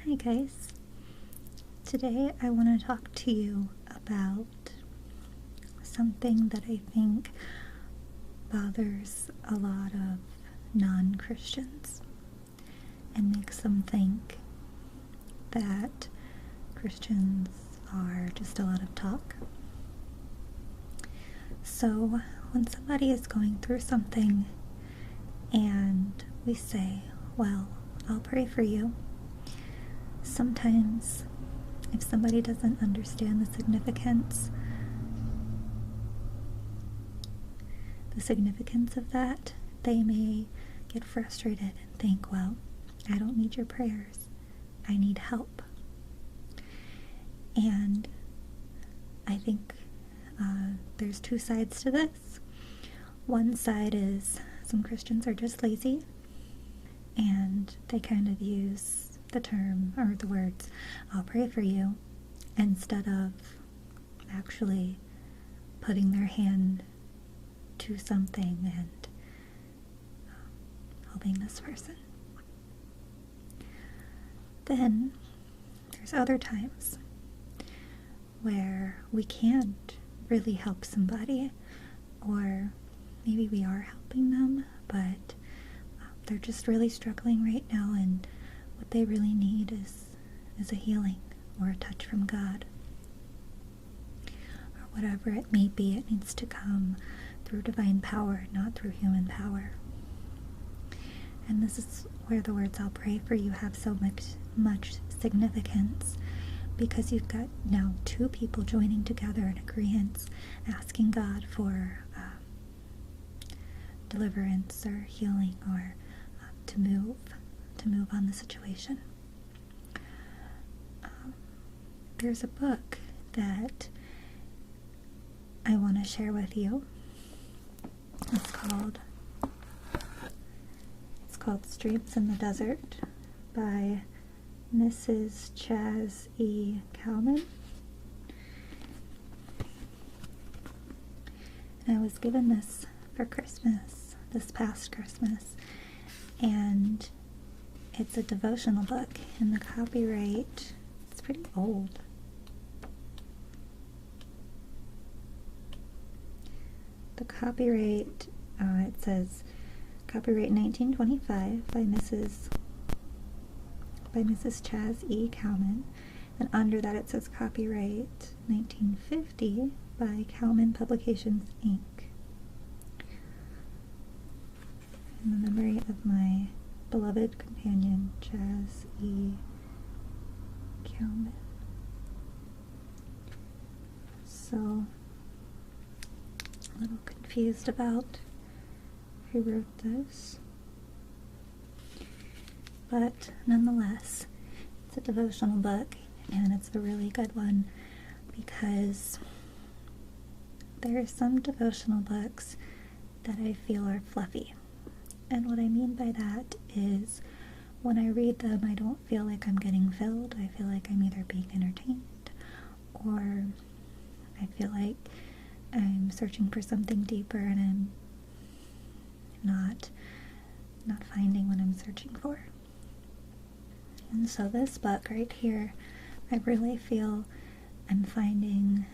Hi guys. Today I want to talk to you about something that I think bothers a lot of non-Christians and makes them think that Christians are just a lot of talk. So when somebody is going through something and we say, well, I'll pray for you, sometimes if somebody doesn't understand the significance of that, they may get frustrated and think, well, I don't need your prayers, I need help. And I think there's two sides to this. One side is some Christians are just lazy and they kind of use the term or the words, I'll pray for you, instead of actually putting their hand to something and helping this person. Then there's other times where we can't really help somebody, or maybe we are helping them, but they're just really struggling right now, and what they really need is a healing or a touch from God. Or whatever it may be, it needs to come through divine power, not through human power. And this is where the words I'll pray for you have so much significance, because you've got now two people joining together in agreement, asking God for deliverance or healing, or to move on the situation. There's a book that I want to share with you. It's called Streams in the Desert by Mrs. Chaz E. Kalman. And I was given this for Christmas, this past Christmas, and it's a devotional book, and the copyright, it's pretty old. The copyright, it says copyright 1925 by Mrs. Chaz E. Kalman, and under that it says copyright 1950 by Kalman Publications, Inc. In the memory of my beloved companion, Chaz E. Kalman. So, a little confused about who wrote this, but nonetheless, it's a devotional book, and it's a really good one, because there are some devotional books that I feel are fluffy. And what I mean by that is, when I read them, I don't feel like I'm getting filled. I feel like I'm either being entertained, or I feel like I'm searching for something deeper and I'm not finding what I'm searching for. And so this book right here, I really feel I'm finding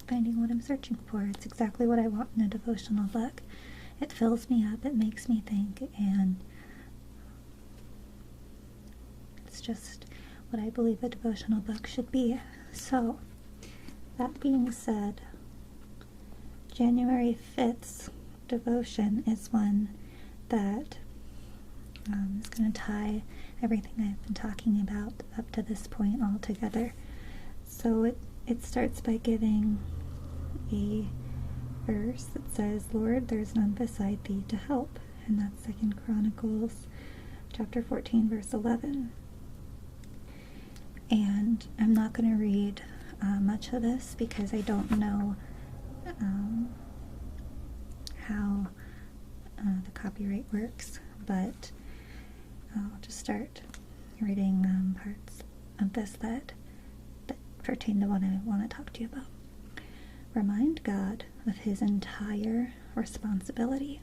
what I'm searching for. It's exactly what I want in a devotional book. It fills me up, it makes me think, and it's just what I believe a devotional book should be. So, that being said, January 5th's devotion is one that is going to tie everything I've been talking about up to this point all together. So it starts by giving a verse that says, Lord, there's none beside thee to help. And that's 2 Chronicles chapter 14, verse 11. And I'm not going to read much of this because I don't know how the copyright works, but I'll just start reading parts of this that pertain to what I want to talk to you about. Remind God of his entire responsibility.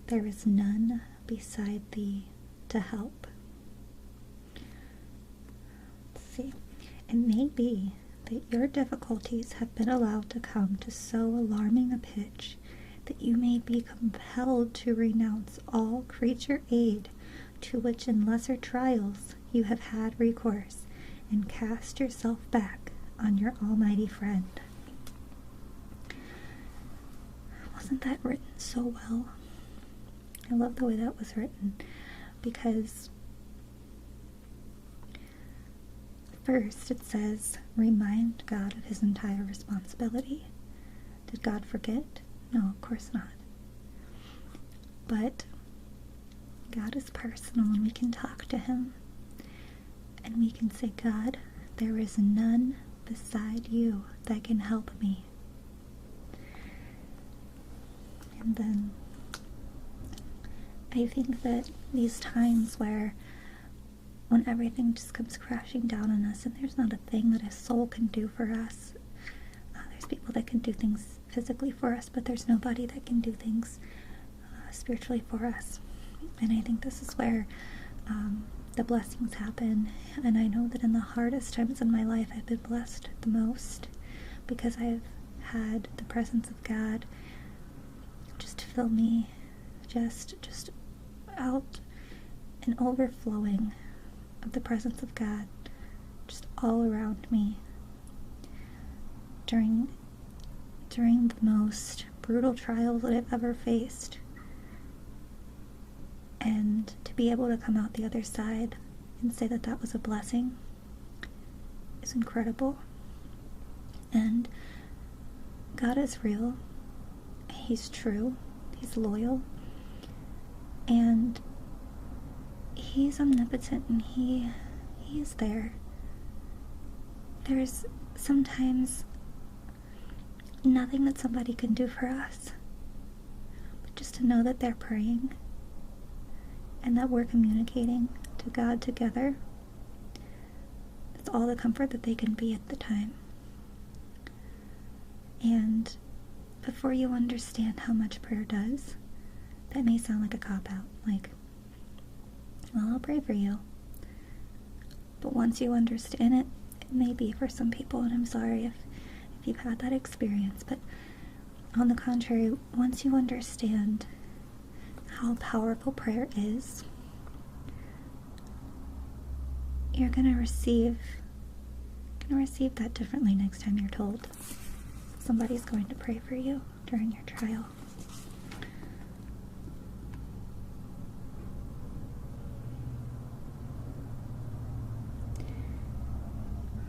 There is none beside thee to help. mercy. It may be that your difficulties have been allowed to come to so alarming a pitch that you may be compelled to renounce all creature aid to which in lesser trials you have had recourse, and cast yourself back on your almighty friend. Wasn't that written so well? I love the way that was written, because first it says, remind God of his entire responsibility. Did God forget? No, of course not. But God is personal, and we can talk to him, and we can say, God, there is none beside you that can help me. And then I think that these times when everything just comes crashing down on us, and there's not a thing that a soul can do for us. There's people that can do things physically for us, but there's nobody that can do things spiritually for us. And I think this is where the blessings happen. And I know that in the hardest times in my life, I've been blessed the most, because I've had the presence of God just fill me, just out and overflowing of the presence of God just all around me during the most brutal trials that I've ever faced. And to be able to come out the other side and say that that was a blessing is incredible. And God is real. He's true. He's loyal. And he's omnipotent, and he is there. There's sometimes nothing that somebody can do for us, but just to know that they're praying and that we're communicating to God together. It's all the comfort that they can be at the time. And before you understand how much prayer does, that may sound like a cop-out, like, well, I'll pray for you. But once you understand it, it may be for some people, and I'm sorry if you've had that experience, but on the contrary, once you understand how powerful prayer is, you're going to receive that differently next time you're told somebody's going to pray for you during your trial.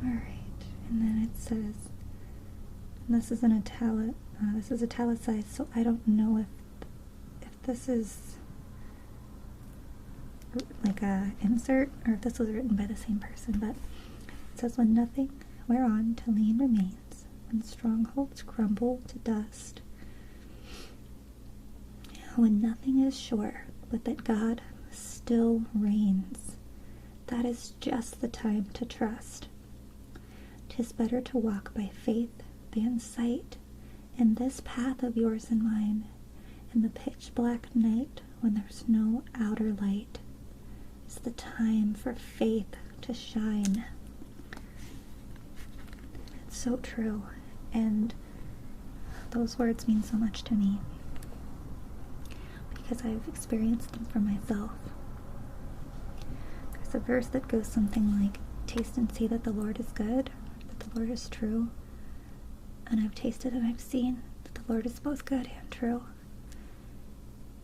Alright, and then it says, and this is an this is italicized, so I don't know if this is like a insert or if this was written by the same person, but it says, when nothing whereon to lean remains, when strongholds crumble to dust, when nothing is sure but that God still reigns, that is just the time to trust. 'Tis better to walk by faith than sight, in this path of yours and mine, in the pitch black night when there's no outer light. It's the time for faith to shine. It's so true, and those words mean so much to me because I've experienced them for myself. There's a verse that goes something like, taste and see that the Lord is good, that the Lord is true. And I've tasted and I've seen that the Lord is both good and true.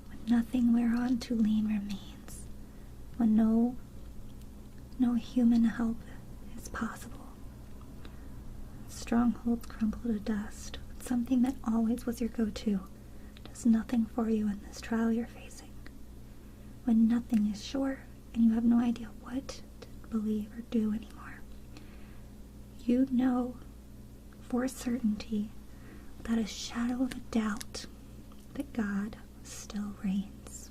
When nothing whereon to lean remains, when no human help is possible, strongholds crumble to dust, when something that always was your go-to does nothing for you in this trial you're facing, when nothing is sure and you have no idea what to believe or do anymore, you know for certainty, without a shadow of a doubt, that God still reigns.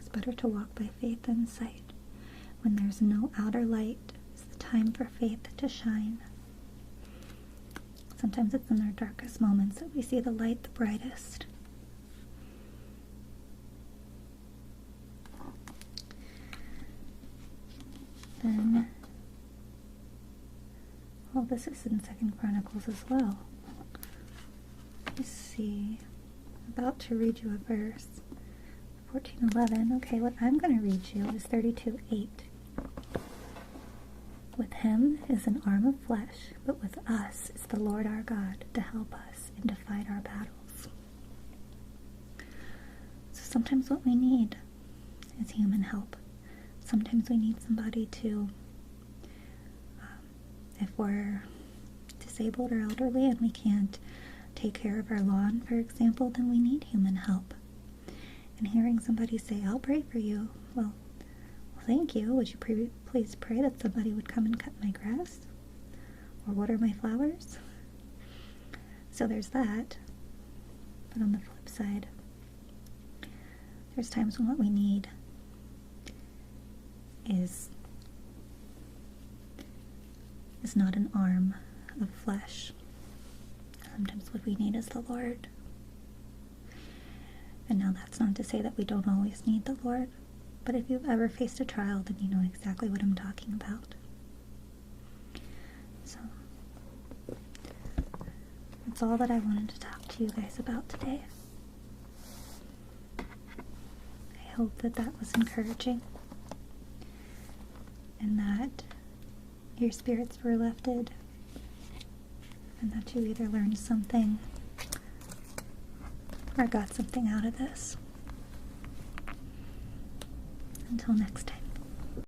It's better to walk by faith than sight. When there's no outer light, it's the time for faith to shine. Sometimes it's in our darkest moments that we see the light the brightest. then, well, this is in 2nd Chronicles as well. Let's see. I'm about to read you a verse. 14:11. Okay, what I'm going to read you is 32:8. With him is an arm of flesh, but with us is the Lord our God to help us and to fight our battles. So sometimes what we need is human help. Sometimes we need somebody to, if we're disabled or elderly and we can't take care of our lawn, for example, then we need human help. And hearing somebody say, I'll pray for you, well, thank you. Would you please pray that somebody would come and cut my grass or water my flowers? So there's that. But on the flip side, there's times when what we need is not an arm of flesh. Sometimes what we need is the Lord. And now that's not to say that we don't always need the Lord, but if you've ever faced a trial, then you know exactly what I'm talking about. So, that's all that I wanted to talk to you guys about today. I hope that that was encouraging, and that your spirits were lifted, and that you either learned something or got something out of this. Until next time.